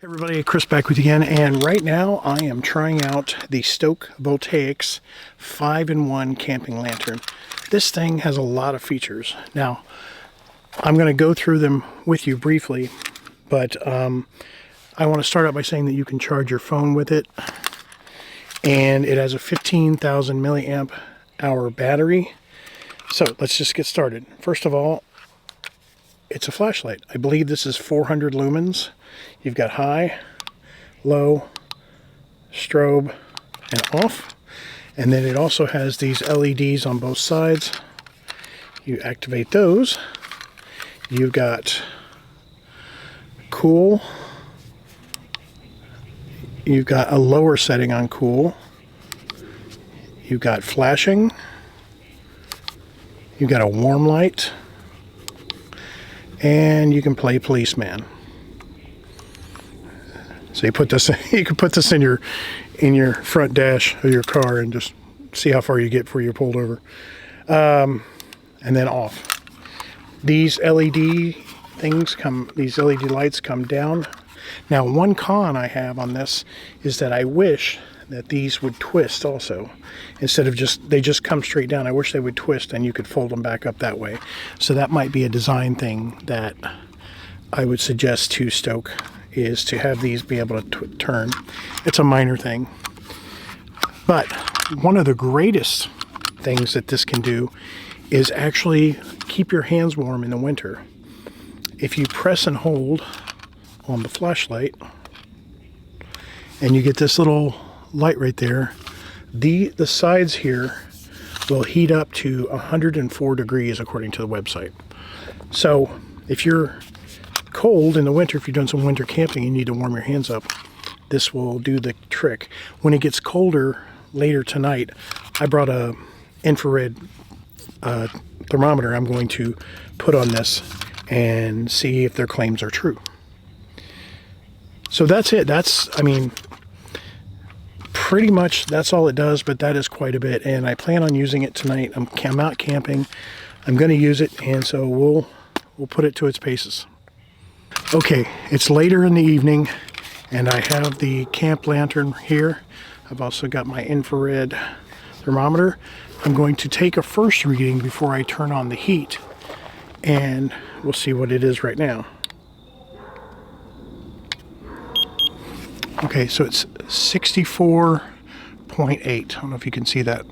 Hey everybody, Chris back with you again, and right now I am trying out the Stoke Voltaics 5-in-1 camping lantern. This thing has a lot of features. Now, I'm going to go through them with you briefly, but I want to start out by saying that you can charge your phone with it, and it has a 15,000 milliamp hour battery. So let's just get started. First of all, it's a flashlight. I believe this is 400 lumens. You've got high, low, strobe, and off. And then it also has these LEDs on both sides. You activate those. You've got cool. You've got a lower setting on cool. You've got flashing. You've got a warm light. And you can play policeman. So you put this, you can put this in your front dash of your car and just see how far you get before you're pulled over. And then off. These LED things these LED lights come down. Now, one con I have on this is that I wish that these would twist also. Instead of they just come straight down. I wish they would twist and you could fold them back up that way. So that might be a design thing that I would suggest to Stoke, is to have these be able to turn. It's a minor thing. But one of the greatest things that this can do is actually keep your hands warm in the winter. If you press and hold on the flashlight and you get this little light right there, the sides here will heat up to 104 degrees according to the website. So if you're cold in the winter, if you're doing some winter camping, you need to warm your hands up, this will do the trick. When it gets colder later tonight, I brought a infrared thermometer I'm going to put on this and see if their claims are true. So that's it. I mean, pretty much that's all it does, but that is quite a bit, and I plan on using it tonight. I'm out camping. I'm going to use it, and so we'll put it to its paces. Okay, it's later in the evening, and I have the camp lantern here. I've also got my infrared thermometer. I'm going to take a first reading before I turn on the heat, and we'll see what it is right now. Okay, so it's 64.8. I don't know if you can see that.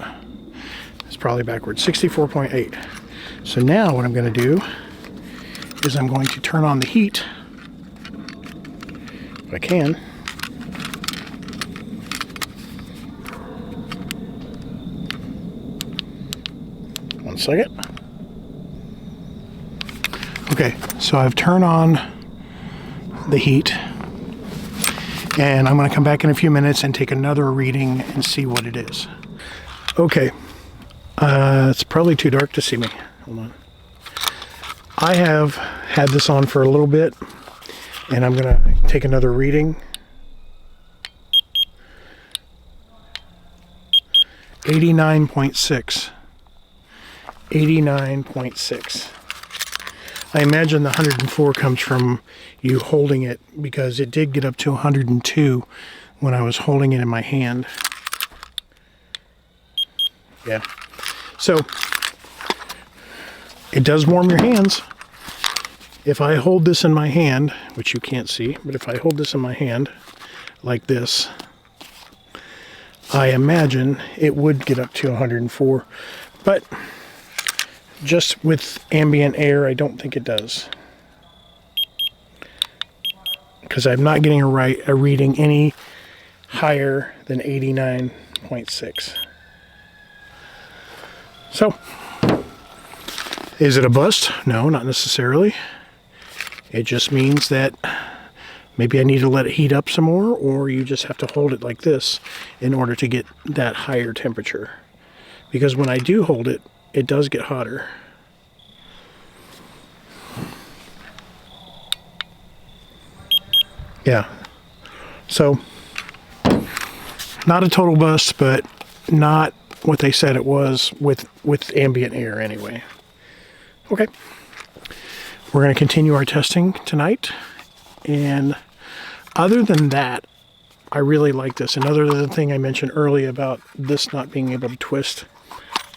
It's probably backwards. 64.8. So now what I'm going to do is I'm going to turn on the heat, if I can. One second. Okay, so I've turned on the heat. And I'm going to come back in a few minutes and take another reading and see what it is. Okay. It's probably too dark to see me. Hold on. I have had this on for a little bit, and I'm going to take another reading. 89.6. 89.6. I imagine the 104 comes from you holding it, because it did get up to 102 when I was holding it in my hand. Yeah. So it does warm your hands. If I hold this in my hand, which you can't see, but if I hold this in my hand like this, I imagine it would get up to 104. But just with ambient air, I don't think it does, because I'm not getting a reading any higher than 89.6. So, is it a bust? No, not necessarily. It just means that maybe I need to let it heat up some more, or you just have to hold it like this in order to get that higher temperature. Because when I do hold it, it does get hotter. Yeah. So, not a total bust, but not what they said it was with ambient air anyway. Okay. We're going to continue our testing tonight, and Other than that, I really like this. And other than the thing I mentioned earlier about this not being able to twist,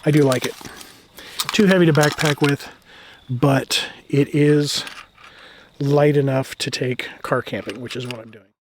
I do like it. Too heavy to backpack with, but it is light enough to take car camping, which is what I'm doing.